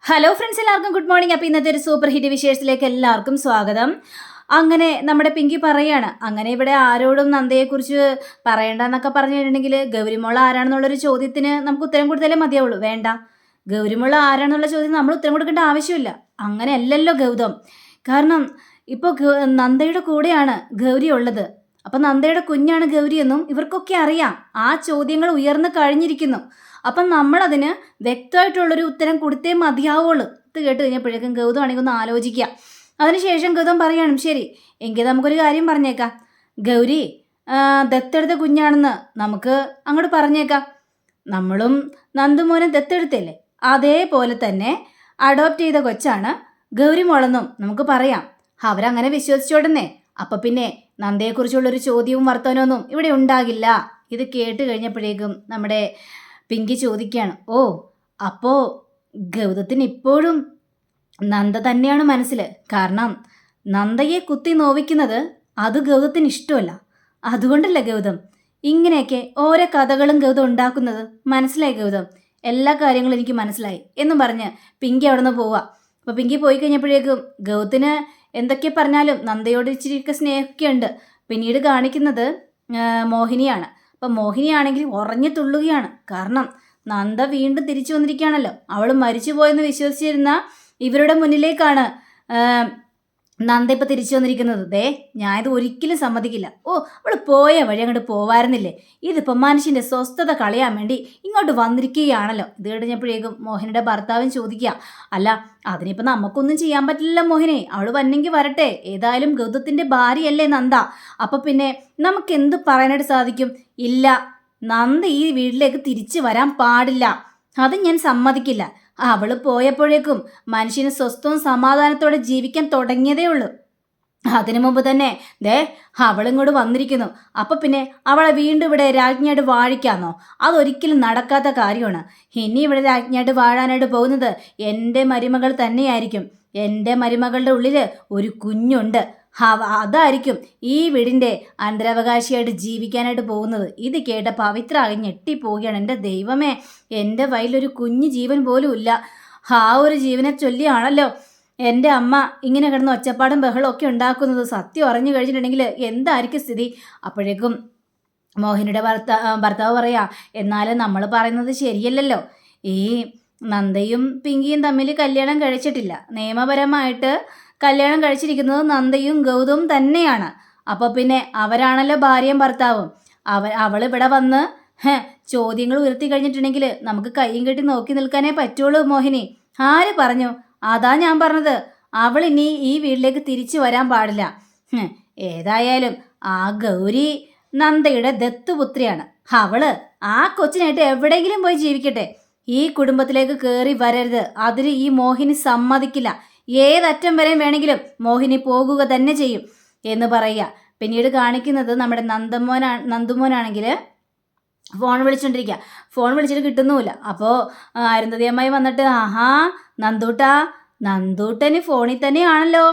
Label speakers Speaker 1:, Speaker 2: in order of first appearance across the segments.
Speaker 1: Hello friends, എല്ലാവർക്കും good morning. അപ്പോൾ ഇന്നത്തെ ഒരു സൂപ്പർ ഹിറ്റ് വിശേഷത്തിലേക്ക് എല്ലാവർക്കും സ്വാഗതം. അങ്ങനെ നമ്മുടെ പിങ്കി പറയാണ്, അങ്ങനെ ഇവിടെ ആരോടും നന്ദയെക്കുറിച്ച് പറയണ്ടെന്നൊക്കെ പറഞ്ഞിട്ടുണ്ടെങ്കിൽ ഗൗരിമോൾ ആരാണെന്നുള്ളൊരു ചോദ്യത്തിന് നമുക്ക് ഉത്തരം കൊടുത്താലേ മതിയാവുള്ളൂ. വേണ്ട, ഗൗരിമോൾ ആരാണെന്നുള്ള ചോദ്യം നമ്മൾ ഉത്തരം കൊടുക്കേണ്ട ആവശ്യമില്ല. അങ്ങനെയല്ലല്ലോ ഗൗതം. കാരണം ഇപ്പോൾ നന്ദയുടെ കൂടെയാണ് ഗൗരി ഉള്ളത്. അപ്പം നന്ദയുടെ കുഞ്ഞാണ് ഗൗരി എന്നും ഇവർക്കൊക്കെ അറിയാം. ആ ചോദ്യങ്ങൾ ഉയർന്നു കഴിഞ്ഞിരിക്കുന്നു. അപ്പം നമ്മളതിന് വ്യക്തമായിട്ടുള്ളൊരു ഉത്തരം കൊടുത്തേ മതിയാവുള്ളൂ. ഇത് കേട്ട് കഴിഞ്ഞപ്പോഴേക്കും ഗൗതം ആണെങ്കിൽ ഒന്ന് ആലോചിക്കുക. അതിനുശേഷം ഗൗതം പറയണം, ശരി എങ്കിൽ നമുക്കൊരു കാര്യം പറഞ്ഞേക്കാം. ഗൗരി ദത്തെടുത്ത കുഞ്ഞാണെന്ന് നമുക്ക് അങ്ങോട്ട് പറഞ്ഞേക്കാം. നമ്മളും നന്ദുമോനെ ദത്തെടുത്തല്ലേ, അതേപോലെ തന്നെ അഡോപ്റ്റ് ചെയ്ത കൊച്ചാണ് ഗൗരി മോളെന്നും നമുക്ക് പറയാം. അവരങ്ങനെ വിശ്വസിച്ചോടുന്നേ. അപ്പം പിന്നെ നന്ദയെക്കുറിച്ചുള്ളൊരു ചോദ്യവും വർത്തമാനമൊന്നും ഇവിടെ ഉണ്ടാകില്ല. ഇത് കേട്ട് കഴിഞ്ഞപ്പോഴേക്കും നമ്മുടെ പിങ്കി ചോദിക്കുകയാണ്, ഓ അപ്പോൾ ഗൗതത്തിന് ഇപ്പോഴും നന്ദ തന്നെയാണ് മനസ്സിൽ. കാരണം നന്ദയെ കുത്തി നോവിക്കുന്നത് അത് ഗൗതത്തിന് ഇഷ്ടമല്ല. അതുകൊണ്ടല്ലേ ഗൗതം ഇങ്ങനെയൊക്കെ ഓരോ കഥകളും ഗൗതം ഉണ്ടാക്കുന്നത്. മനസ്സിലായി ഗൗതം, എല്ലാ കാര്യങ്ങളും എനിക്ക് മനസ്സിലായി എന്നും പറഞ്ഞ് പിങ്കി അവിടെ നിന്ന് പോവുക. അപ്പോൾ പിങ്കി പോയി കഴിഞ്ഞപ്പോഴേക്കും ഗൗതത്തിന് എന്തൊക്കെ പറഞ്ഞാലും നന്ദയോട് ഇച്ചിരിയൊക്കെ സ്നേഹമൊക്കെ ഉണ്ട്. പിന്നീട് കാണിക്കുന്നത് മോഹിനിയാണ്. അപ്പം മോഹിനിയാണെങ്കിൽ ഉറഞ്ഞു തുള്ളുകയാണ്. കാരണം നന്ദ വീണ്ടും തിരിച്ചു വന്നിരിക്കുകയാണല്ലോ. അവൾ മരിച്ചുപോയെന്ന് വിശ്വസിച്ചിരുന്ന ഇവരുടെ മുന്നിലേക്കാണ് നന്ദ ഇപ്പം തിരിച്ചു വന്നിരിക്കുന്നത്. ഞാനിത് ഒരിക്കലും സമ്മതിക്കില്ല. ഓ, അവൾ പോയ വഴി അങ്ങോട്ട് പോവായിരുന്നില്ലേ. ഇതിപ്പോൾ മനുഷ്യൻ്റെ സ്വസ്ഥത കളയാൻ വേണ്ടി ഇങ്ങോട്ട് വന്നിരിക്കുകയാണല്ലോ. ഇത് കഴിഞ്ഞപ്പോഴേക്കും മോഹിനിയുടെ ഭർത്താവും ചോദിക്കുക, അല്ല അതിനിപ്പോൾ നമുക്കൊന്നും ചെയ്യാൻ പറ്റില്ല മോഹിനി, അവൾ വന്നെങ്കിൽ വരട്ടെ. ഏതായാലും ഗൗതത്തിൻ്റെ ഭാര്യയല്ലേ നന്ദ. അപ്പം പിന്നെ നമുക്ക് എന്ത് പറയാനായിട്ട് സാധിക്കും? ഇല്ല, നന്ദ ഈ വീട്ടിലേക്ക് തിരിച്ചു വരാൻ പാടില്ല. അത് ഞാൻ സമ്മതിക്കില്ല. അവൾ പോയപ്പോഴേക്കും മനുഷ്യന് സ്വസ്ഥവും സമാധാനത്തോടെ ജീവിക്കാൻ തുടങ്ങിയതേ ഉള്ളൂ. അതിനു മുമ്പ് തന്നെ അവളിങ്ങോട്ട് വന്നിരിക്കുന്നു. അപ്പം പിന്നെ അവളെ വീണ്ടും ഇവിടെ രാജ്ഞിയായിട്ട് വാഴിക്കാന്നോ? അതൊരിക്കലും നടക്കാത്ത കാര്യമാണ്. ഇനി ഇവിടെ രാജ്ഞിയായിട്ട് വാഴാനായിട്ട് പോകുന്നത് എൻ്റെ മരുമകൾ തന്നെയായിരിക്കും. എൻ്റെ മരുമകളുടെ ഉള്ളിൽ ഒരു കുഞ്ഞുണ്ട്. അതായിരിക്കും ഈ വീടിൻ്റെ അനന്തരാവകാശിയായിട്ട് ജീവിക്കാനായിട്ട് പോകുന്നത്. ഇത് കേട്ട പവിത്ര ആകെ ഞെട്ടിപ്പോവുകയാണ്. എൻ്റെ ദൈവമേ, എൻ്റെ വയലൊരു കുഞ്ഞു ജീവൻ പോലും ഇല്ല. ആ ഒരു ജീവനെ ചൊല്ലിയാണല്ലോ എൻ്റെ അമ്മ ഇങ്ങനെ കിടന്ന് ഒച്ചപ്പാടും ബഹളവും ഒക്കെ ഉണ്ടാക്കുന്നത്. സത്യം അറിഞ്ഞു കഴിഞ്ഞിട്ടുണ്ടെങ്കിൽ എന്തായിരിക്കും സ്ഥിതി? അപ്പോഴേക്കും മോഹിനിയുടെ ഭർത്താവ് പറയാ, എന്നാലും നമ്മൾ പറയുന്നത് ശരിയല്ലല്ലോ. ഈ നന്ദയും പിങ്കിയും തമ്മിൽ കല്യാണം കഴിച്ചിട്ടില്ല. നിയമപരമായിട്ട് കല്യാണം കഴിച്ചിരിക്കുന്നത് നന്ദയും ഗൗതവും തന്നെയാണ്. അപ്പോൾ പിന്നെ അവരാണല്ലോ ഭാര്യയും ഭർത്താവും. അവൾ ഇവിടെ വന്ന് ചോദ്യങ്ങൾ ഉയർത്തി കഴിഞ്ഞിട്ടുണ്ടെങ്കിൽ നമുക്ക് കയ്യും കെട്ടി നോക്കി നിൽക്കാനേ പറ്റുള്ളൂ മോഹിനി. ആര് പറഞ്ഞു? അതാ ഞാൻ പറഞ്ഞത്, അവൾ ഇനി ഈ വീട്ടിലേക്ക് തിരിച്ചു വരാൻ പാടില്ല. ഏതായാലും ആ ഗൗരി നന്ദയുടെ ദത്തുപുത്രിയാണ്. അവള് ആ കൊച്ചിനായിട്ട് എവിടെയെങ്കിലും പോയി ജീവിക്കട്ടെ. ഈ കുടുംബത്തിലേക്ക് കയറി വരരുത്. അതിന് ഈ മോഹിനി സമ്മതിക്കില്ല. ഏതറ്റം വരെ വേണമെങ്കിലും മോഹിനി പോകുക തന്നെ ചെയ്യും എന്ന് പറയുക. പിന്നീട് കാണിക്കുന്നത് നമ്മുടെ നന്ദുമോനാണെങ്കിൽ ഫോൺ വിളിച്ചോണ്ടിരിക്കുക. ഫോൺ വിളിച്ചിട്ട് കിട്ടുന്നുമില്ല. അപ്പോൾ അരുന്ധതി അമ്മായി വന്നിട്ട്, ആഹാ നന്ദൂട്ടന് ഫോണിൽ തന്നെയാണല്ലോ.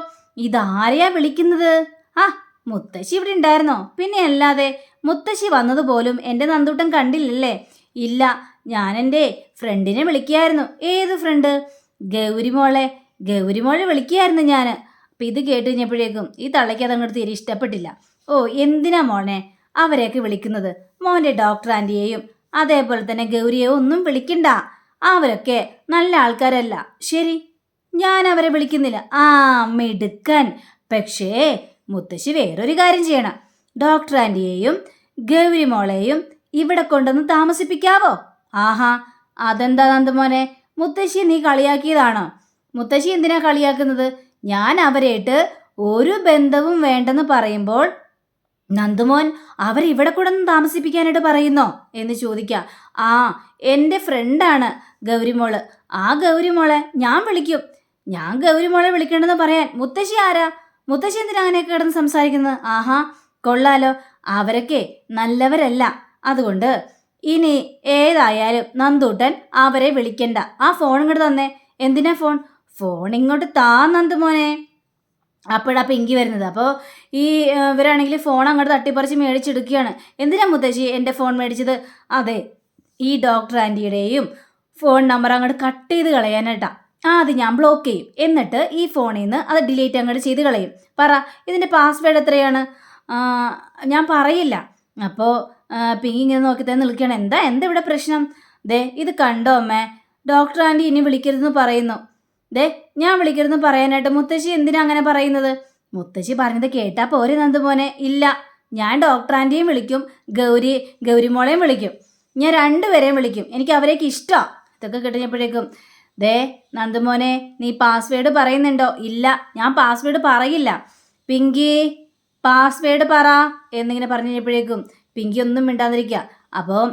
Speaker 1: ഇതാരെയാ വിളിക്കുന്നത്? ആ, മുത്തശ്ശി ഇവിടെ ഉണ്ടായിരുന്നോ? പിന്നെ അല്ലാതെ, മുത്തശ്ശി വന്നതുപോലും എൻ്റെ നന്ദൂട്ടൻ കണ്ടില്ലല്ലേ? ഇല്ല, ഞാൻ എൻ്റെ ഫ്രണ്ടിനെ വിളിക്കുകയായിരുന്നു. ഏത് ഫ്രണ്ട്? ഗൗരിമോളെ വിളിക്കുകയായിരുന്നു ഞാൻ. അപ്പം ഇത് കേട്ട് കഴിഞ്ഞപ്പോഴേക്കും ഈ തള്ളയ്ക്ക് അതങ്ങോട്ട് തീരെ ഇഷ്ടപ്പെട്ടില്ല. ഓ, എന്തിനാ മോനെ അവരെയൊക്കെ വിളിക്കുന്നത്? മോൻ്റെ ഡോക്ടർ ആൻറ്റിയെയും അതേപോലെ തന്നെ ഗൗരിയെയും ഒന്നും വിളിക്കണ്ട. അവരൊക്കെ നല്ല ആൾക്കാരല്ല. ശരി, ഞാൻ അവരെ വിളിക്കുന്നില്ല. ആ, മിടുക്കൻ. പക്ഷേ മുത്തശ്ശി വേറൊരു കാര്യം ചെയ്യണം. ഡോക്ടർ ആൻറ്റിയെയും ഗൗരിമോളെയും ഇവിടെ കൊണ്ടുവന്ന് താമസിപ്പിക്കാവോ? ആഹാ, അതെന്താ നന്ദമോനെ, മുത്തശ്ശി നീ കളിയാക്കിയതാണോ? മുത്തശ്ശി എന്തിനാ കളിയാക്കുന്നത്? ഞാൻ അവരായിട്ട് ഒരു ബന്ധവും വേണ്ടെന്ന് പറയുമ്പോൾ നന്ദുമോൻ അവരിവിടെ കൂടെ നിന്ന് താമസിപ്പിക്കാനായിട്ട് പറയുന്നോ എന്ന് ചോദിക്കാം. ആ, എൻ്റെ ഫ്രണ്ടാണ് ഗൗരിമോള്. ആ ഗൗരിമോളെ ഞാൻ വിളിക്കും. ഞാൻ ഗൗരിമോളെ വിളിക്കേണ്ടെന്ന് പറയാൻ മുത്തശ്ശി ആരാ? മുത്തശ്ശി എന്തിനാ അങ്ങനെയൊക്കെ കിടന്ന് സംസാരിക്കുന്നത്? ആഹാ, കൊള്ളാലോ. അവരൊക്കെ നല്ലവരല്ല. അതുകൊണ്ട് ഇനി ഏതായാലും നന്ദൂട്ടൻ അവരെ വിളിക്കണ്ട. ആ ഫോൺ ഇങ്ങോട്ട് തന്നെ. എന്തിനാ ഫോൺ ഇങ്ങോട്ട് താ നന്ദുമോനെ. അപ്പോഴാ പിങ്കി വരുന്നത്. അപ്പോൾ ഈ ഇവരാണെങ്കിൽ ഫോൺ അങ്ങോട്ട് തട്ടിപ്പറിച്ച് മേടിച്ചെടുക്കുകയാണ്. എന്തിനാ മുത്തശ്ശി എൻ്റെ ഫോൺ മേടിച്ചത്? അതെ, ഈ ഡോക്ടർ ആൻറ്റിയുടെയും ഫോൺ നമ്പർ അങ്ങോട്ട് കട്ട് ചെയ്ത് കളയാനായിട്ടാ. ആദ്യം ഞാൻ ബ്ലോക്ക് ചെയ്യും, എന്നിട്ട് ഈ ഫോണിൽ നിന്ന് അത് ഡിലീറ്റ് അങ്ങോട്ട് ചെയ്ത് കളയും. പറ, ഇതിൻ്റെ പാസ്വേഡ് എത്രയാണ്? ഞാൻ പറയില്ല. അപ്പോൾ പിങ്കി ഇങ്ങനെ നോക്കി തന്നെ നിൽക്കുകയാണ്. എന്താ എന്താ ഇവിടെ പ്രശ്നം? ദേ ഇത് കണ്ടോ അമ്മേ, ഡോക്ടർ ആൻറ്റി ഇനി വിളിക്കരുതെന്ന് പറയുന്നു. ദേ ഞാൻ വിളിക്കരുതെന്ന് പറയാനായിട്ട് മുത്തശ്ശി എന്തിനാ അങ്ങനെ പറയുന്നത്? മുത്തശ്ശി പറഞ്ഞത് കേട്ടാ പോരെ നന്ദുമോനെ? ഇല്ല, ഞാൻ ഡോക്ടർ ആൻറ്റിയും വിളിക്കും, ഗൗരിമോളെയും വിളിക്കും. ഞാൻ രണ്ടുപേരെയും വിളിക്കും, എനിക്ക് അവരേക്ക് ഇഷ്ടമാണ്. ഇതൊക്കെ കിട്ടിയപ്പോഴേക്കും ദേ നന്ദുമോനെ, നീ പാസ്വേഡ് പറയുന്നുണ്ടോ? ഇല്ല, ഞാൻ പാസ്വേഡ് പറയില്ല. പിങ്കി പാസ്വേഡ് പറ എന്നിങ്ങനെ പറഞ്ഞു കഴിഞ്ഞപ്പോഴേക്കും പിങ്കി ഒന്നും മിണ്ടാതിരിക്കുക. അപ്പോൾ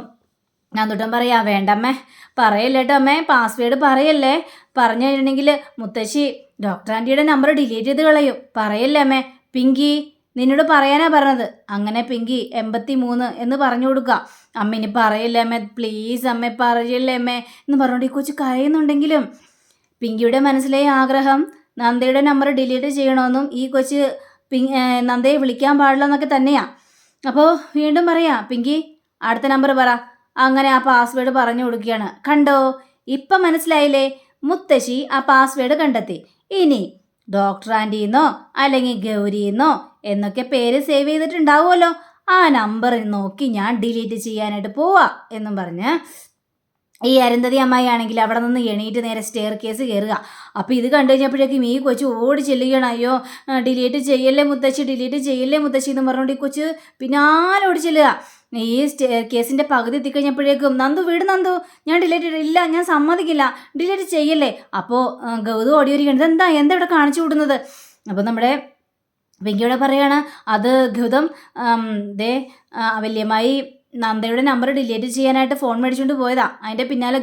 Speaker 1: നന്ദുട്ടൻ പറയാ, വേണ്ടമ്മേ പറയല്ലേ കേട്ടോ അമ്മേ, പാസ്വേഡ് പറയല്ലേ. പറഞ്ഞു കഴിഞ്ഞിട്ടുണ്ടെങ്കിൽ മുത്തശ്ശി ഡോക്ടർ ആൻറ്റിയുടെ നമ്പർ ഡിലീറ്റ് ചെയ്ത് കളയും. പറയല്ലേ അമ്മേ. പിങ്കി നിന്നോട് പറയാനാ പറഞ്ഞത്. അങ്ങനെ പിങ്കി 83 എന്ന് പറഞ്ഞു കൊടുക്കുക. അമ്മ ഇനി പറയില്ലേ അമ്മേ, പ്ലീസ് അമ്മേ പറയില്ലേ അമ്മേ എന്ന് പറഞ്ഞുകൊണ്ട് ഈ കൊച്ചു കരയുന്നുണ്ടെങ്കിലും പിങ്കിയുടെ മനസ്സിലെ ആഗ്രഹം നന്ദയുടെ നമ്പർ ഡിലീറ്റ് ചെയ്യണമെന്നും ഈ കൊച്ച് നന്ദയെ വിളിക്കാൻ പാടില്ല എന്നൊക്കെ തന്നെയാണ്. അപ്പോൾ വീണ്ടും പറയാം, പിങ്കി അടുത്ത നമ്പർ പറ. അങ്ങനെ ആ പാസ്വേഡ് പറഞ്ഞു കൊടുക്കുകയാണ്. കണ്ടോ, ഇപ്പം മനസ്സിലായില്ലേ? മുത്തശ്ശി ആ പാസ്വേഡ് കണ്ടെത്തി. ഇനി ഡോക്ടർ ആൻറ്റിന്നോ അല്ലെങ്കിൽ ഗൗരിന്നോ എന്നൊക്കെ പേര് സേവ് ചെയ്തിട്ടുണ്ടാവുമല്ലോ, ആ നമ്പർ നോക്കി ഞാൻ ഡിലീറ്റ് ചെയ്യാനായിട്ട് പോവാ എന്നും പറഞ്ഞ് ഈ അരുന്ധതി അമ്മായി ആണെങ്കിൽ അവിടെ നിന്ന് എണീറ്റ് നേരെ സ്റ്റെയർ കേസ് കയറുക. അപ്പോൾ ഇത് കണ്ടു കഴിഞ്ഞപ്പോഴേക്കും ഈ കൊച്ചു ഓടി ചെല്ലുകയാണ്. അയ്യോ ഡിലീറ്റ് ചെയ്യല്ലേ മുത്തശ്ശി, ഡിലീറ്റ് ചെയ്യല്ലേ മുത്തശ്ശി എന്ന് പറഞ്ഞുകൊണ്ട് ഈ കൊച്ച് പിന്നാലെ ഓടി ചെല്ലുക. ഈ സ്റ്റെയർ കേസിൻ്റെ പകുതി എത്തിക്കഴിഞ്ഞപ്പോഴേക്കും നന്ദു വീട് നന്ദു, ഞാൻ ഡിലീറ്റ് ഇല്ല, ഞാൻ സമ്മതിക്കില്ല, ഡിലീറ്റ് ചെയ്യല്ലേ. അപ്പോൾ ഗൗതം ഓടി വരികയാണ്. എന്താ ഇവിടെ കാണിച്ചു വിടുന്നത്? അപ്പോൾ നമ്മുടെ വെങ്കിയോടെ പറയാണ്, അത് ഗൗതം ദേ വല്യമ്മായി നന്ദയുടെ നമ്പർ ഡിലീറ്റ് ചെയ്യാനായിട്ട് ഫോൺ മേടിച്ചുകൊണ്ട് പോയതാ. അതിൻ്റെ പിന്നാലെ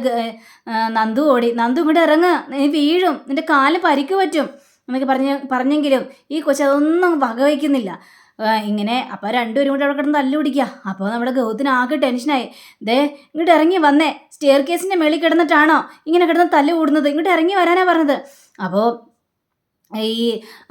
Speaker 1: നന്ദു ഓടി. നന്ദു ഇങ്ങോട്ട് ഇറങ്ങ്, നീ വീഴും, നിൻ്റെ കാല് പരിക്ക് പറ്റും എന്നൊക്കെ പറഞ്ഞെങ്കിലും ഈ കൊച്ചു അതൊന്നും വകവയ്ക്കുന്നില്ല. ഇങ്ങനെ അപ്പോൾ രണ്ടുപേരും കൂടെ അവിടെ കിടന്ന് തല്ലു പിടിക്കുക. അപ്പോൾ നമ്മുടെ ഗൗതത്തിന് ആകെ ടെൻഷനായി. ദേ ഇങ്ങോട്ട് ഇറങ്ങി വന്നേ, സ്റ്റെയർ കേസിൻ്റെ മേളിൽ കിടന്നിട്ടാണോ ഇങ്ങനെ കിടന്ന് തല്ല് കൂടുന്നത്? ഇങ്ങോട്ട് ഇറങ്ങി വരാനാ പറഞ്ഞത്. അപ്പോൾ ഈ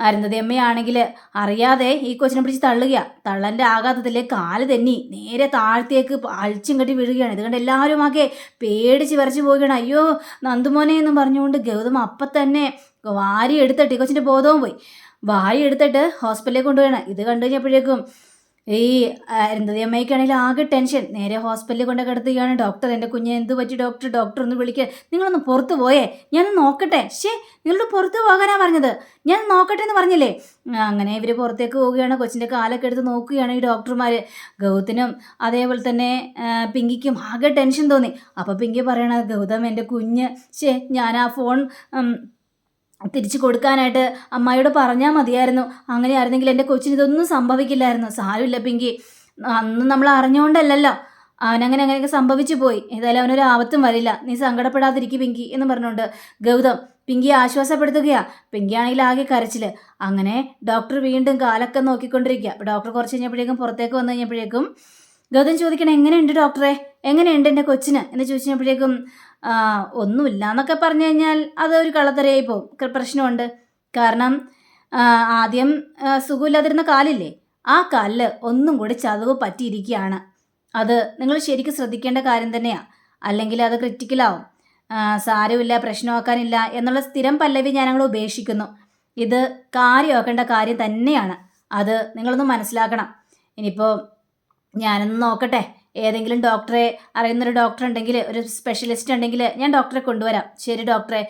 Speaker 1: അരുന്ധതി അമ്മയാണെങ്കിൽ അറിയാതെ ഈ കൊച്ചിനെ പിടിച്ച് തള്ളുക. തള്ളൻ്റെ ആഘാതത്തിലെ കാല് തെന്നി നേരെ താഴത്തേക്ക് അഴിച്ചും കെട്ടി വീഴുകയാണ്. ഇതുകൊണ്ട് എല്ലാവരും ആകെ പേടിച്ച് വരച്ച് പോവുകയാണ്. അയ്യോ നന്ദുമോനെ എന്ന് പറഞ്ഞുകൊണ്ട് ഗൗതം അപ്പം തന്നെ വാരി എടുത്തിട്ട് ഈ കൊച്ചിൻ്റെ ബോധവും പോയി. വാരി എടുത്തിട്ട് ഹോസ്പിറ്റലിലേക്ക് കൊണ്ടുപോയാണ്. ഇത് കണ്ടു കഴിഞ്ഞപ്പോഴേക്കും ഈ അരുന്ധതി അമ്മയ്ക്കാണെങ്കിൽ ആകെ ടെൻഷൻ. നേരെ ഹോസ്പിറ്റലിൽ കൊണ്ട് കിടത്തുകയാണ്. ഡോക്ടർ, എൻ്റെ കുഞ്ഞ് എന്ത് പറ്റി ഡോക്ടർ? ഡോക്ടർ ഒന്ന് വിളിക്കുക, നിങ്ങളൊന്ന് പുറത്ത് പോയേ, ഞാൻ നോക്കട്ടെ. നിങ്ങളോട് പുറത്ത് പോകാനാണ് പറഞ്ഞത്, ഞാൻ നോക്കട്ടെ എന്ന് പറഞ്ഞില്ലേ. അങ്ങനെ ഇവർ പുറത്തേക്ക് പോവുകയാണ്. കൊച്ചിൻ്റെ കാലൊക്കെ എടുത്ത് നോക്കുകയാണ് ഈ ഡോക്ടർമാർ. ഗൗതത്തിനും അതേപോലെ തന്നെ പിങ്കിക്കും ആകെ ടെൻഷൻ തോന്നി. അപ്പോൾ പിങ്കി പറയണത്, ഗൗതം എൻ്റെ കുഞ്ഞ്, ഞാൻ ആ ഫോൺ തിരിച്ചു കൊടുക്കാനായിട്ട് അമ്മായിയോട് പറഞ്ഞാൽ മതിയായിരുന്നു. അങ്ങനെയായിരുന്നെങ്കിൽ എൻ്റെ കൊച്ചിന് ഇതൊന്നും സംഭവിക്കില്ലായിരുന്നു. സാരമില്ല പിങ്കി, അന്ന് നമ്മൾ അറിഞ്ഞുകൊണ്ടല്ലല്ലോ, അങ്ങനെയൊക്കെ സംഭവിച്ചു പോയി. ഏതായാലും അവനൊരു ആപത്തും വരില്ല, നീ സങ്കടപ്പെടാതിരിക്കും പിങ്കി എന്ന് പറഞ്ഞുകൊണ്ട് ഗൗതം പിങ്കിയെ ആശ്വാസപ്പെടുത്തുകയാണ്. പിങ്കിയാണെങ്കിൽ ആകെ കരച്ചിൽ. അങ്ങനെ ഡോക്ടർ വീണ്ടും കാലൊക്കെ നോക്കിക്കൊണ്ടിരിക്കുക. അപ്പോൾ ഡോക്ടർ കുറച്ച് കഴിഞ്ഞപ്പോഴേക്കും പുറത്തേക്ക് വന്നു കഴിഞ്ഞപ്പോഴേക്കും ഗൗതം ചോദിക്കണം, എങ്ങനെയുണ്ട് ഡോക്ടറെ, എങ്ങനെയുണ്ട് എൻ്റെ കൊച്ചിന് എന്ന് ചോദിച്ചു കഴിഞ്ഞപ്പോഴേക്കും ഒന്നുമില്ല എന്നൊക്കെ പറഞ്ഞു കഴിഞ്ഞാൽ അതൊരു കള്ളത്തരയായി പോകും. പ്രശ്നമുണ്ട്. കാരണം ആദ്യം സുഖമില്ലാതിരുന്ന കാലില്ലേ, ആ കാലിൽ ഒന്നും കൂടി ചതവ് പറ്റിയിരിക്കുകയാണ്. അത് നിങ്ങൾ ശരിക്കും ശ്രദ്ധിക്കേണ്ട കാര്യം തന്നെയാണ്, അല്ലെങ്കിൽ അത് ക്രിറ്റിക്കലാവും. സാരമില്ല, പ്രശ്നമാക്കാനില്ല എന്നുള്ള സ്ഥിരം പല്ലവി ഞാനങ്ങൾ ഉപേക്ഷിക്കുന്നു. ഇത് കാര്യമാക്കേണ്ട കാര്യം തന്നെയാണ്, അത് നിങ്ങളൊന്ന് മനസ്സിലാക്കണം. ഇനിയിപ്പോൾ ഞാനൊന്ന് നോക്കട്ടെ, ഏതെങ്കിലും ഡോക്ടറെ അറിയുന്നൊരു ഡോക്ടർ ഉണ്ടെങ്കിൽ, ഒരു സ്പെഷ്യലിസ്റ്റ് ഉണ്ടെങ്കിൽ ഞാൻ ഡോക്ടറെ കൊണ്ടുവരാം. ശരി ഡോക്ടറെ,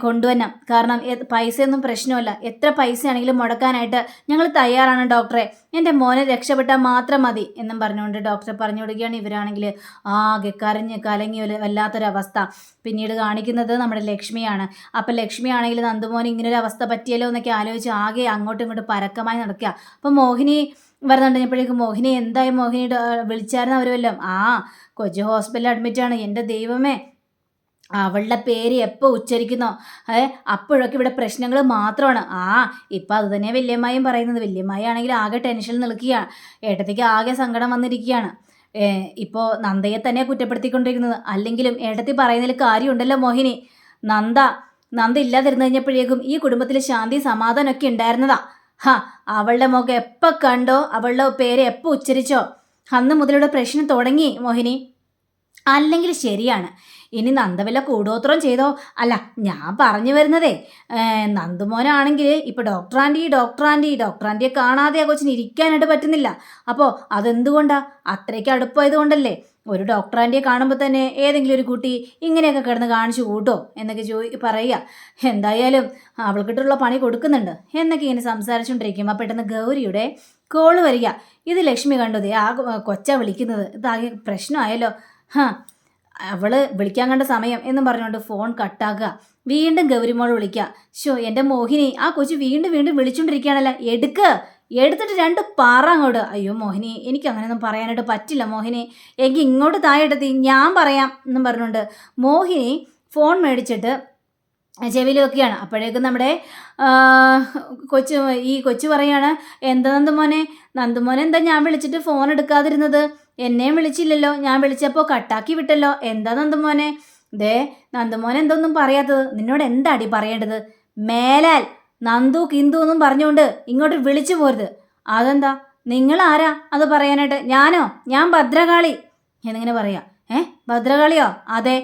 Speaker 1: കൊണ്ടുവരണം. കാരണം പൈസയൊന്നും പ്രശ്നമല്ല, എത്ര പൈസയാണെങ്കിലും മുടക്കാനായിട്ട് ഞങ്ങൾ തയ്യാറാണ് ഡോക്ടറെ, എൻ്റെ മോനെ രക്ഷപ്പെട്ടാൽ മാത്രം മതി എന്നും പറഞ്ഞുകൊണ്ട് ഡോക്ടറെ പറഞ്ഞു കൊടുക്കുകയാണ്. ഇവരാണെങ്കിൽ ആകെ കരഞ്ഞ് കലങ്ങി വല്ലാത്തൊരവസ്ഥ. പിന്നീട് കാണിക്കുന്നത് നമ്മുടെ ലക്ഷ്മിയാണ്. അപ്പം ലക്ഷ്മിയാണെങ്കിൽ നന്ദുമോന് ഇങ്ങനൊരു അവസ്ഥ പറ്റിയല്ലോ എന്നൊക്കെ ആലോചിച്ച് ആകെ അങ്ങോട്ടും ഇങ്ങോട്ടും പരക്കമായി നടക്കുക. അപ്പം മോഹിനി വരുന്നുണ്ടെപ്പോഴേക്കും, മോഹിനി എന്തായി മോഹിനി, വിളിച്ചായിരുന്നു അവർ വല്ലതും? കൊച്ചു ഹോസ്പിറ്റലിൽ അഡ്മിറ്റാണ്. എൻ്റെ ദൈവമേ, അവളുടെ പേര് എപ്പോൾ ഉച്ചരിക്കുന്നോ അപ്പോഴൊക്കെ ഇവിടെ പ്രശ്നങ്ങൾ മാത്രമാണ്. ഇപ്പം അത് തന്നെ വല്യമ്മായും പറയുന്നത്. വല്യമ്മായി ആണെങ്കിൽ ആകെ ടെൻഷനിൽ നിൽക്കുകയാണ്. ഏട്ടത്തിക്ക് ആകെ സങ്കടം വന്നിരിക്കുകയാണ്. ഇപ്പോൾ നന്ദയെ തന്നെ കുറ്റപ്പെടുത്തിക്കൊണ്ടിരിക്കുന്നത്. അല്ലെങ്കിലും ഏട്ടത്തി പറയുന്നതിൽ കാര്യമുണ്ടല്ലോ മോഹിനി. നന്ദ ഇല്ലാതിരുന്നു കഴിഞ്ഞപ്പോഴേക്കും ഈ കുടുംബത്തിൽ ശാന്തി സമാധാനമൊക്കെ ഉണ്ടായിരുന്നതാ. അവളുടെ മുഖം എപ്പോൾ കണ്ടോ, അവളുടെ പേര് എപ്പോൾ ഉച്ചരിച്ചോ അന്ന് മുതലുള്ള പ്രശ്നം തുടങ്ങി മോഹിനി. അല്ലെങ്കിൽ ശരിയാണ്, ഇനി നന്ദ വല്ല കൂടോത്രം ചെയ്തോ? അല്ല, ഞാൻ പറഞ്ഞു വരുന്നതേ, നന്ദുമോനാണെങ്കിൽ ഇപ്പോൾ ഡോക്ടർ ആൻറ്റിയെ കാണാതെ ആ കൊച്ചിന് ഇരിക്കാനായിട്ട് പറ്റുന്നില്ല. അപ്പോൾ അതെന്തുകൊണ്ടാ? അത്രയ്ക്ക് അടുപ്പായത് കൊണ്ടല്ലേ? ഒരു ഡോക്ടർ ആൻറ്റിയെ കാണുമ്പോൾ തന്നെ ഏതെങ്കിലും ഒരു കുട്ടി ഇങ്ങനെയൊക്കെ കിടന്ന് കാണിച്ചു കൂട്ടോ എന്നൊക്കെ പറയുക. എന്തായാലും അവൾക്കിട്ടുള്ള പണി കൊടുക്കുന്നുണ്ട് എന്നൊക്കെ ഇങ്ങനെ സംസാരിച്ചുകൊണ്ടിരിക്കുമ്പോൾ പെട്ടെന്ന് ഗൗരിയുടെ കോള് വരിക. ഇത് ലക്ഷ്മി കണ്ടതേ, ആ കൊച്ച വിളിക്കുന്നത്, ഇതാകെ പ്രശ്നമായല്ലോ. അവള് വിളിക്കാൻ കണ്ട സമയം എന്നും പറഞ്ഞുകൊണ്ട് ഫോൺ കട്ടാക്കുക. വീണ്ടും ഗൗരിമോൾ വിളിക്കുക. എൻ്റെ മോഹിനി, ആ കൊച്ചു വീണ്ടും വീണ്ടും വിളിച്ചുകൊണ്ടിരിക്കുകയാണല്ലോ, എടുത്തിട്ട് 2 പറ അങ്ങോട്ട്. അയ്യോ മോഹിനി, എനിക്ക് അങ്ങനെയൊന്നും പറയാനായിട്ട് പറ്റില്ല മോഹിനി, എങ്കിൽ ഇങ്ങോട്ട് താഴെടുത്തി ഞാൻ പറയാം എന്നും പറഞ്ഞുകൊണ്ട് മോഹിനി ഫോൺ മേടിച്ചിട്ട് ചെവിയിൽ വെക്കുകയാണ്. അപ്പോഴേക്കും നമ്മുടെ കൊച്ചു പറയാണ്, എന്താ നന്ദുമോനെ എന്താ ഞാൻ വിളിച്ചിട്ട് ഫോൺ എടുക്കാതിരുന്നത്? എന്നെയും വിളിച്ചില്ലല്ലോ, ഞാൻ വിളിച്ചപ്പോൾ കട്ടാക്കി വിട്ടല്ലോ. എന്താ നന്ദുമോനെ എന്തൊന്നും പറയാത്തത്? നിന്നോട് എന്താടി പറയേണ്ടത്? മേലാൽ നന്ദു കിന്തു എന്നും പറഞ്ഞുകൊണ്ട് ഇങ്ങോട്ട് വിളിച്ചു പോരുത്. അതെന്താ? നിങ്ങൾ ആരാ അത് പറയാനായിട്ട്? ഞാൻ ഭദ്രകാളി എന്നിങ്ങനെ പറയാം. ഭദ്രകാളിയോ? അതെ,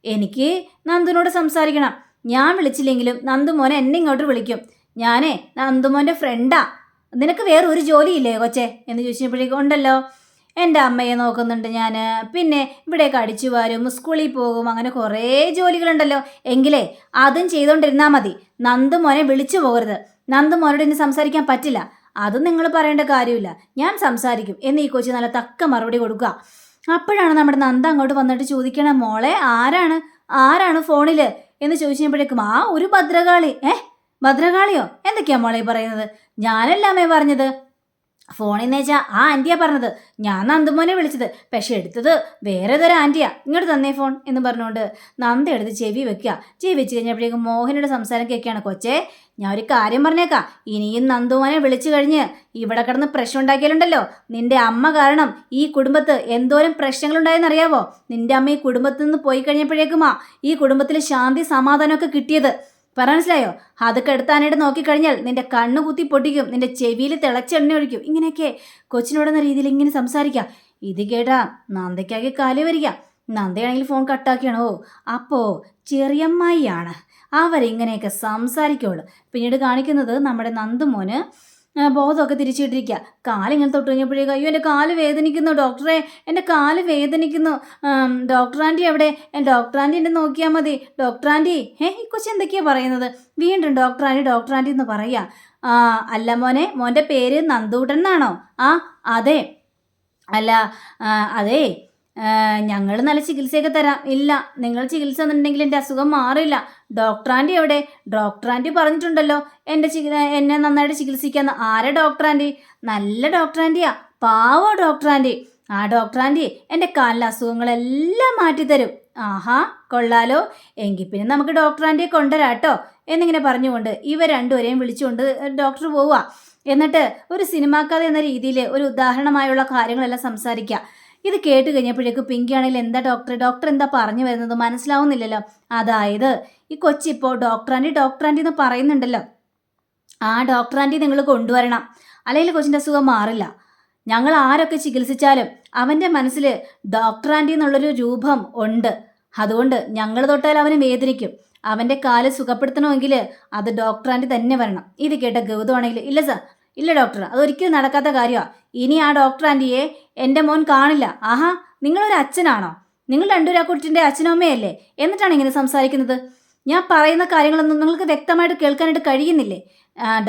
Speaker 1: എനിക്ക് നന്ദുനോട് സംസാരിക്കണം. ഞാൻ വിളിച്ചില്ലെങ്കിലും നന്ദുമോനെ എന്നെ ഇങ്ങോട്ട് വിളിക്കും. ഞാനേ നന്ദുമോൻ്റെ ഫ്രണ്ടാ. നിനക്ക് വേറെ ഒരു ജോലിയില്ലേ കൊച്ചേ എന്ന് ചോദിച്ചപ്പോഴേക്കും, ഉണ്ടല്ലോ, എൻ്റെ അമ്മയെ നോക്കുന്നുണ്ട് ഞാൻ, പിന്നെ ഇവിടേക്ക് അടിച്ചു വാരും, സ്കൂളിൽ പോകും, അങ്ങനെ കുറേ ജോലികളുണ്ടല്ലോ. എങ്കിലേ അതും ചെയ്തുകൊണ്ടിരുന്നാൽ മതി. നന്ദുമോനെ വിളിച്ചു പോകരുത്. നന്ദുമോനോട് ഇനി സംസാരിക്കാൻ പറ്റില്ല. അത് നിങ്ങൾ പറയേണ്ട കാര്യമില്ല, ഞാൻ സംസാരിക്കും എന്ന് ഈ കൊച്ചു നല്ല തക്ക മറുപടി കൊടുക്കുക. അപ്പോഴാണ് നമ്മുടെ നന്ദ അങ്ങോട്ട് വന്നിട്ട് ചോദിക്കണേ, മോളെ ആരാണ് ഫോണിൽ എന്ന് ചോദിച്ചപ്പോഴേക്കും, ആ ഒരു ഭദ്രകാളി. ഭദ്രകാളിയോ? എന്തൊക്കെയാ മോളെ പറയുന്നത്? ഞാനല്ലാമേ പറഞ്ഞത്. ഫോണിൽ നിന്ന് വെച്ചാൽ ആ ആൻറ്റിയാ പറഞ്ഞത്. ഞാൻ നന്ദുമോനെ വിളിച്ചത്, പക്ഷെ എടുത്തത് വേറെ ഏതൊരു ആൻറ്റിയാ. ഇങ്ങോട്ട് തന്നേ ഫോൺ എന്ന് പറഞ്ഞുകൊണ്ട് നന്ദ എടുത്ത് ചെവി വെക്കുക. ചെവി വെച്ച് കഴിഞ്ഞപ്പോഴേക്കും മോഹനയുടെ സംസാരം കേൾക്കുകയാണ്. കൊച്ചേ, ഞാൻ ഒരു കാര്യം പറഞ്ഞേക്കാം, ഇനിയും നന്ദുമോനെ വിളിച്ചു കഴിഞ്ഞ് ഇവിടെ കിടന്ന് പ്രശ്നം ഉണ്ടാക്കിയാലുണ്ടല്ലോ, നിന്റെ അമ്മ കാരണം ഈ കുടുംബത്ത് എന്തോരം പ്രശ്നങ്ങളുണ്ടായെന്നറിയാവോ? നിന്റെ അമ്മ ഈ കുടുംബത്തിൽ നിന്ന് പോയി കഴിഞ്ഞപ്പോഴേക്കുമാ ഈ കുടുംബത്തിൽ ശാന്തി സമാധാനമൊക്കെ കിട്ടിയത്. മനസ്സിലായോ? അതൊക്കെ എടുത്താനായിട്ട് നോക്കിക്കഴിഞ്ഞാൽ നിന്റെ കണ്ണ് കുത്തി പൊട്ടിക്കും, നിന്റെ ചെവിയിൽ തിളച്ചെണ്ണ ഒഴിക്കും. ഇങ്ങനെയൊക്കെ കൊച്ചിനോടെന്ന രീതിയിൽ ഇങ്ങനെ സംസാരിക്കാം. ഇത് കേട്ടാ നന്ദയ്ക്കാകെ കാലി വരിക. നന്ദയാണെങ്കിൽ ഫോൺ കട്ടാക്കിയാണോ? അപ്പോൾ ചെറിയമ്മായിയാണ് അവരിങ്ങനെയൊക്കെ സംസാരിക്കുള്ളൂ. പിന്നീട് കാണിക്കുന്നത് നമ്മുടെ നന്ദുമോന് ബോധമൊക്കെ തിരിച്ചിട്ടിരിക്കുക. കാലിങ്ങനെ തൊട്ട് കഴിഞ്ഞപ്പോഴേക്കും, അയ്യോ എൻ്റെ കാല് വേദനിക്കുന്നു ഡോക്ടറെ, എൻ്റെ കാല് വേദനിക്കുന്നു. ഡോക്ടർ ആൻറ്റി എവിടെ? ഡോക്ടർ ആൻറ്റി എന്നെ നോക്കിയാൽ മതി. Doctor anti. ഈ കൊച്ചു എന്തൊക്കെയാണ് പറയുന്നത്? വീണ്ടും ഡോക്ടർ ആൻറ്റി എന്ന് പറയുക. അല്ല മോൻ്റെ പേര് നന്ദൂട്ടൻ എന്നാണോ? അതെ. അല്ല അതേ, ഞങ്ങൾ നല്ല ചികിത്സയൊക്കെ തരാം. ഇല്ല, നിങ്ങൾ ചികിത്സ തന്നിട്ടുണ്ടെങ്കിൽ എൻ്റെ അസുഖം മാറില്ല. ഡോക്ടർ ആൻറ്റി എവിടെ? ഡോക്ടർ ആൻറ്റി പറഞ്ഞിട്ടുണ്ടല്ലോ എന്നെ നന്നായിട്ട് ചികിത്സിക്കാന്ന്. ആരാ ഡോക്ടർ ആൻറ്റി? നല്ല ഡോക്ടർ ആൻറ്റിയാ, പാവോ ഡോക്ടർ ആൻറ്റി. ആ ഡോക്ടർ ആൻറ്റി എൻ്റെ കാലിലെ അസുഖങ്ങളെല്ലാം മാറ്റിത്തരും. ആഹാ, കൊള്ളാലോ, എങ്കിൽ പിന്നെ നമുക്ക് ഡോക്ടർ ആൻറ്റിയെ കൊണ്ടുവരാട്ടോ എന്നിങ്ങനെ പറഞ്ഞുകൊണ്ട് ഇവർ രണ്ടുപേരെയും വിളിച്ചുകൊണ്ട് ഡോക്ടർ പോവുക. എന്നിട്ട് ഒരു സിനിമാ കഥ എന്ന രീതിയിൽ ഒരു ഉദാഹരണമായുള്ള കാര്യങ്ങളെല്ലാം സംസാരിക്കുക. ഇത് കേട്ട് കഴിഞ്ഞപ്പോഴേക്കും പിങ്കിയാണെങ്കിൽ എന്താ ഡോക്ടർ എന്താ പറഞ്ഞു വരുന്നത് മനസ്സിലാവുന്നില്ലല്ലോ. അതായത് ഈ കൊച്ചിപ്പോൾ ഡോക്ടർ ആൻറ്റി എന്ന് പറയുന്നുണ്ടല്ലോ, ആ ഡോക്ടർ ആൻറ്റി നിങ്ങൾ കൊണ്ടുവരണം, അല്ലെങ്കിൽ കൊച്ചിൻ്റെ അസുഖം മാറില്ല. ഞങ്ങൾ ആരൊക്കെ ചികിത്സിച്ചാലും അവൻ്റെ മനസ്സിൽ ഡോക്ടർ ആൻറ്റി എന്നുള്ളൊരു രൂപം ഉണ്ട്. അതുകൊണ്ട് ഞങ്ങൾ തൊട്ടാൽ അവന് വേദനിക്കും. അവൻ്റെ കാല് സുഖപ്പെടുത്തണമെങ്കിൽ അത് ഡോക്ടർ ആൻറ്റി തന്നെ വരണം. ഇത് കേട്ട ഗൗതമാണെങ്കിൽ, ഇല്ല സാർ, ഇല്ല ഡോക്ടർ, അതൊരിക്കലും നടക്കാത്ത കാര്യമാണ്. ഇനി ആ ഡോക്ടർ ആൻറ്റിയെ എൻ്റെ മോൻ കാണില്ല. ആഹാ, നിങ്ങളൊരു അച്ഛനാണോ? നിങ്ങൾ രണ്ടുപേരും ആ കുട്ടിൻ്റെ അച്ഛനും അമ്മയല്ലേ? എന്നിട്ടാണ് ഇങ്ങനെ സംസാരിക്കുന്നത്? ഞാൻ പറയുന്ന കാര്യങ്ങളൊന്നും നിങ്ങൾക്ക് വ്യക്തമായിട്ട് കേൾക്കാനായിട്ട് കഴിയുന്നില്ലേ?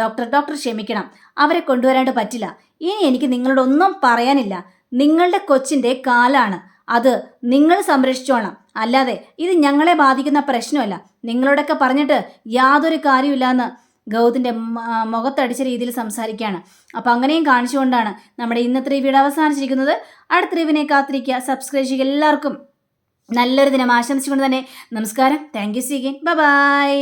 Speaker 1: ഡോക്ടർ ക്ഷമിക്കണം, അവരെ കൊണ്ടുവരാനായിട്ട് പറ്റില്ല. ഇനി എനിക്ക് നിങ്ങളോടൊന്നും പറയാനില്ല. നിങ്ങളുടെ കൊച്ചിൻ്റെ കാലാണ്, അത് നിങ്ങൾ സംരക്ഷിച്ചോണം. അല്ലാതെ ഇത് ഞങ്ങളെ ബാധിക്കുന്ന പ്രശ്നമല്ല. നിങ്ങളോടൊക്കെ പറഞ്ഞിട്ട് യാതൊരു കാര്യമില്ല എന്ന് ഗൗതത്തിൻ്റെ മുഖത്തടിച്ച രീതിയിൽ സംസാരിക്കുകയാണ്. അപ്പോൾ അങ്ങനെയും കാണിച്ചുകൊണ്ടാണ് നമ്മുടെ ഇന്നത്തെ റിവ്യൂടെ അവസാനിച്ചിരിക്കുന്നത്. അടുത്ത റിവ്യൂവിനെ കാത്തിരിക്കുക, സബ്സ്ക്രൈബ് ചെയ്യുക. എല്ലാവർക്കും നല്ലൊരു ദിനം ആശംസിച്ചുകൊണ്ട് തന്നെ നമസ്കാരം. Thank you. See again. By.